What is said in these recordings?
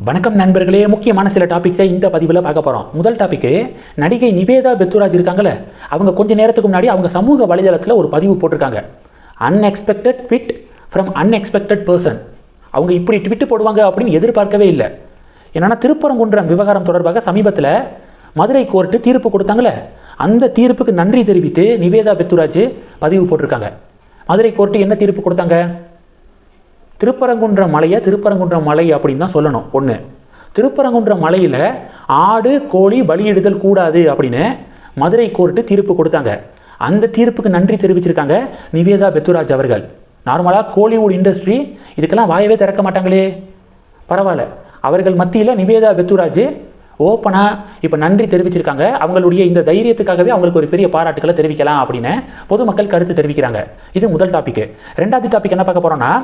வணக்கம் நண்பர்களே, முக்கியமான சில டாபிக்ஸை இந்த பதிவில் பார்க்க போகிறோம். முதல் டாபிக், நடிகை நிவேதா பெத்துராஜ் இருக்காங்களே, அவங்க கொஞ்ச நேரத்துக்கு முன்னாடி அவங்க சமூக வலைதளத்தில் ஒரு பதிவு போட்டிருக்காங்க. Unexpected tweet from unexpected person. அவங்க இப்படி ட்விட் போடுவாங்க அப்படின்னு எதிர்பார்க்கவே இல்லை. என்னன்னா, திருப்பரங்குன்றம் விவகாரம் தொடர்பாக சமீபத்தில் மதுரை கோர்ட்டு தீர்ப்பு கொடுத்தாங்களே, அந்த தீர்ப்புக்கு நன்றி தெரிவித்து நிவேதா பெத்துராஜ் பதிவு போட்டிருக்காங்க. மதுரை கோர்ட்டு என்ன தீர்ப்பு கொடுத்தாங்க? திருப்பரங்குன்றம் மலை அப்படின்னு தான் சொல்லணும். ஒன்று, திருப்பரங்குன்றம் மலையில் ஆடு கோழி பலியிடுதல் கூடாது அப்படின்னு மதுரை கோர்ட்டு தீர்ப்பு கொடுத்தாங்க. அந்த தீர்ப்புக்கு நன்றி தெரிவிச்சிருக்காங்க நிவேதா பெத்துராஜ் அவர்கள். நார்மலாக கோலிவுட் இண்டஸ்ட்ரி இதுக்கெல்லாம் வாயவே திறக்க மாட்டாங்களே, பரவாயில்ல, அவர்கள் மத்தியில் நிவேதா பெத்துராஜ் ஓப்பனாக இப்போ நன்றி தெரிவிச்சிருக்காங்க. அவங்களுடைய இந்த தைரியத்துக்காகவே அவங்களுக்கு ஒரு பெரிய பாராட்டுக்களை தெரிவிக்கலாம் அப்படின்னு பொதுமக்கள் கருத்து தெரிவிக்கிறாங்க. இது முதல் டாபிக். ரெண்டாவது டாபிக் என்ன பார்க்க போகிறோம்னா,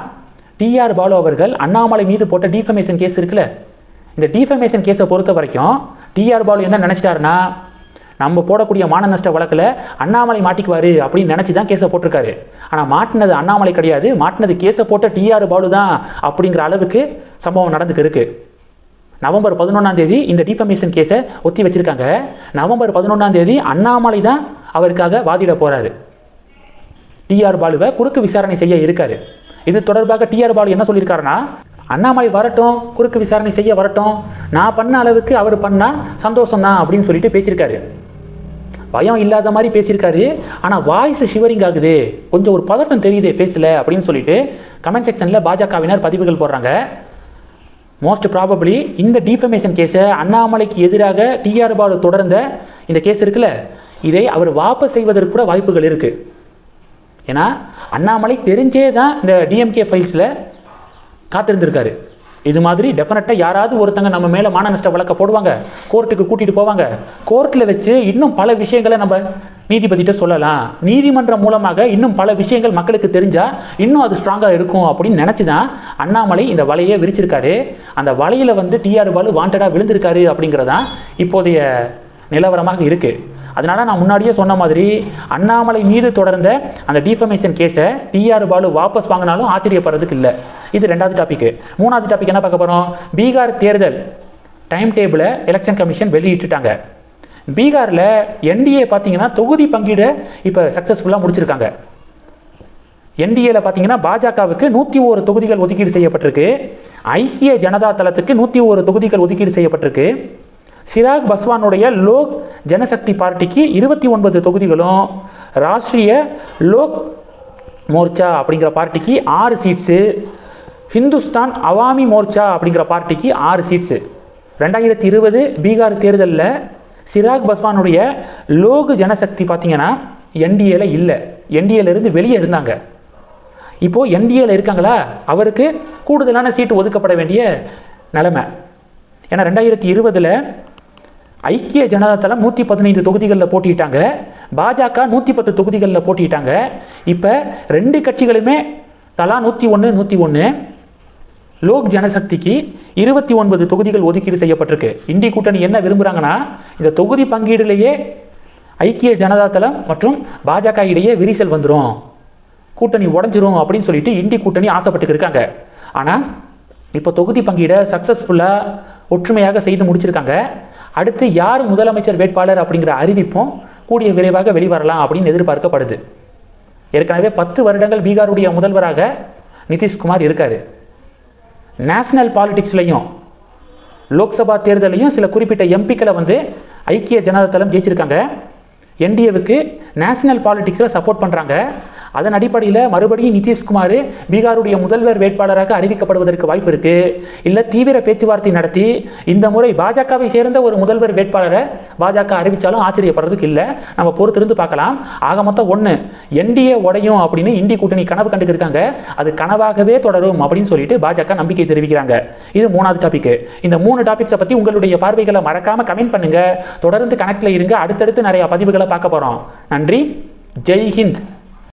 டிஆர் பாலு அவர்கள் அண்ணாமலை மீது போட்ட டிஃபமேஷன் கேஸ் இருக்குல்ல, இந்த டிஃபமேஷன் கேஸை பொறுத்த வரைக்கும் டிஆர் பாலு என்ன நினச்சிட்டாருன்னா, நம்ம போடக்கூடிய மான நஷ்ட வழக்கில் அண்ணாமலை மாட்டிக்குவார் அப்படின்னு நினச்சி தான் கேஸை போட்டிருக்காரு. ஆனால் மாட்டினது அண்ணாமலை கிடையாது, மாட்டினது கேஸை போட்ட டிஆர் பாலு தான் அப்படிங்கிற அளவுக்கு சம்பவம் நடந்துக்கு இருக்கு. நவம்பர் 11 இந்த டிஃபமேஷன் கேஸை ஒத்தி வச்சிருக்காங்க. நவம்பர் 11 அண்ணாமலை தான் அவருக்காக வாதிட போறாரு. டிஆர் பாலுவை குறுக்கு விசாரணை செய்ய இருக்காரு. இது தொடர்பாக டிஆர் பாலு என்ன சொல்லியிருக்காருன்னா, அண்ணாமலை வரட்டும், குறுக்கு விசாரணை செய்ய வரட்டும், நான் பண்ண அளவுக்கு அவர் பண்ணால் சந்தோஷம் தான் அப்படின்னு சொல்லிட்டு பேசியிருக்காரு. பயம் இல்லாத மாதிரி பேசியிருக்காரு. ஆனால் வாய்ஸ் ஷிவரிங் ஆகுது, கொஞ்சம் ஒரு பதட்டம் தெரியுது பேசல அப்படின்னு சொல்லிட்டு கமெண்ட் செக்ஷனில் பாஜகவினர் பதிவுகள் போடுறாங்க. மோஸ்ட் ப்ராபப்ளி இந்த டிஃபமேஷன் கேஸை அண்ணாமலைக்கு எதிராக டிஆர் பாலு தொடர்ந்த இந்த கேஸ் இருக்குல்ல, இதை அவர் வாபஸ் செய்வதற்கு கூட வாய்ப்புகள் இருக்குது. ஏன்னா அண்ணாமலை தெரிஞ்சே தான் இந்த டிஎம்கே ஃபைல்ஸில் காத்திருந்திருக்காரு. இது மாதிரி டெஃபினட்டாக யாராவது ஒருத்தங்க நம்ம மேலே மான நஷ்ட வழக்க போடுவாங்க, கோர்ட்டுக்கு கூட்டிகிட்டு போவாங்க. கோர்ட்டில் வச்சு இன்னும் பல விஷயங்களை நம்ம நீதிபதிகிட்ட சொல்லலாம். நீதிமன்றம் மூலமாக இன்னும் பல விஷயங்கள் மக்களுக்கு தெரிஞ்சால் இன்னும் அது ஸ்ட்ராங்காக இருக்கும் அப்படின்னு நினச்சி தான் அண்ணாமலை இந்த வலையை விரிச்சிருக்காரு. அந்த வலையில் டிஆர் பாலு வாண்டடாக விழுந்திருக்காரு அப்படிங்கிறதான் இப்போதைய நிலவரமாக இருக்குது. அதனால நான் முன்னாடியே சொன்ன மாதிரி அண்ணாமலை மீது தொடர்ந்த அந்த டிஃபமேஷன் கேஸை டிஆர் பாலு வாபஸ் வாங்கினாலும் ஆச்சரியப்படுறதுக்கு இல்லை. இது ரெண்டாவது டாபிக். மூணாவது டாபிக் என்ன பார்க்க போகிறோம்? பீகார் தேர்தல் டைம் டேபிளை எலெக்ஷன் கமிஷன் வெளியிட்டுட்டாங்க. பீகாரில் என்டிஏ பார்த்தீங்கன்னா தொகுதி பங்கீடு இப்போ சக்ஸஸ்ஃபுல்லாக முடிச்சிருக்காங்க. என்டிஏல பார்த்தீங்கன்னா பாஜகவுக்கு 101 தொகுதிகள் ஒதுக்கீடு செய்யப்பட்டிருக்கு. ஐக்கிய ஜனதா தளத்துக்கு 101 தொகுதிகள் ஒதுக்கீடு செய்யப்பட்டிருக்கு. சிராக் பஸ்வானுடைய லோக் ஜனசக்தி பார்ட்டிக்கு 29 தொகுதிகளும், ராஷ்ட்ரிய லோக் மோர்ச்சா அப்படிங்கிற பார்ட்டிக்கு 6 சீட்ஸு, ஹிந்துஸ்தான் அவாமி மோர்ச்சா அப்படிங்கிற பார்ட்டிக்கு 6 சீட்ஸு. 2020 பீகார் தேர்தலில் சிராக் பஸ்வானுடைய லோக் ஜனசக்தி பார்த்தீங்கன்னா என்டிஏல இல்லை, என்டிஏலேருந்து வெளியே இருந்தாங்க. இப்போது என்டிஏல இருக்காங்களா, அவருக்கு கூடுதலான சீட்டு ஒதுக்கப்பட வேண்டிய நிலைமை. ஏன்னா 2020 ஐக்கிய ஜனதா தளம் 115 தொகுதிகளில் போட்டிட்டாங்க, பாஜக 110 தொகுதிகளில் போட்டிட்டாங்க. இப்போ ரெண்டு கட்சிகளுமே தலா 101. லோக் ஜனசக்திக்கு 29 தொகுதிகள் ஒதுக்கீடு செய்யப்பட்டிருக்கு. இண்டி கூட்டணி என்ன விரும்புகிறாங்கன்னா, இந்த தொகுதி பங்கீடுலேயே ஐக்கிய ஜனதா தளம் மற்றும் பாஜக இடையே விரிசல் வந்துடும், கூட்டணி உடஞ்சிரும் அப்படின்னு சொல்லிட்டு இண்டி கூட்டணி ஆசைப்பட்டு இருக்காங்க. ஆனால் இப்போ தொகுதி பங்கீடை சக்ஸஸ்ஃபுல்லாக ஒற்றுமையாக செய்து முடிச்சிருக்காங்க. அடுத்து யார் முதலமைச்சர் வேட்பாளர் அப்படிங்கிற அறிவிப்பும் கூடிய விரைவாக வெளிவரலாம் அப்படின்னு எதிர்பார்க்கப்படுது. ஏற்கனவே 10 வருடங்கள் பீகாருடைய முதல்வராக நிதிஷ்குமார் இருக்கார். நேஷனல் பாலிடிக்ஸ்லையும் லோக்சபா தேர்தலையும் சில குறிப்பிட்ட எம்பிக்களை ஐக்கிய ஜனதா தளம் ஜெயிச்சிருக்காங்க. என்டிஏவுக்கு நேஷனல் பாலிடிக்ஸில் சப்போர்ட் பண்ணுறாங்க. அதன் அடிப்படையில் மறுபடியும் நிதிஷ்குமார் பீகாருடைய முதல்வர் வேட்பாளராக அறிவிக்கப்படுவதற்கு வாய்ப்பு இருக்குது. இல்லை தீவிர பேச்சுவார்த்தை நடத்தி இந்த முறை பாஜகவை சேர்ந்த ஒரு முதல்வர் வேட்பாளரை பாஜக அறிவித்தாலும் ஆச்சரியப்படுறதுக்கு இல்லை. நம்ம பொறுத்திருந்து பார்க்கலாம். ஆக மொத்தம் ஒன்று, என்டிஏ உடையும் அப்படின்னு இண்டி கூட்டணி கனவு கண்டுக்கிருக்காங்க. அது கனவாகவே தொடரும் அப்படின்னு சொல்லிட்டு பாஜக நம்பிக்கை தெரிவிக்கிறாங்க. இது மூணாவது டாபிக். இந்த 3 டாபிக்ஸை பற்றி உங்களுடைய பார்வைகளை மறக்காமல் கமெண்ட் பண்ணுங்கள். தொடர்ந்து கனெக்டில் இருங்க. அடுத்தடுத்து நிறைய பதிவுகளை பார்க்க போகிறோம். நன்றி. ஜெய் ஹிந்த்.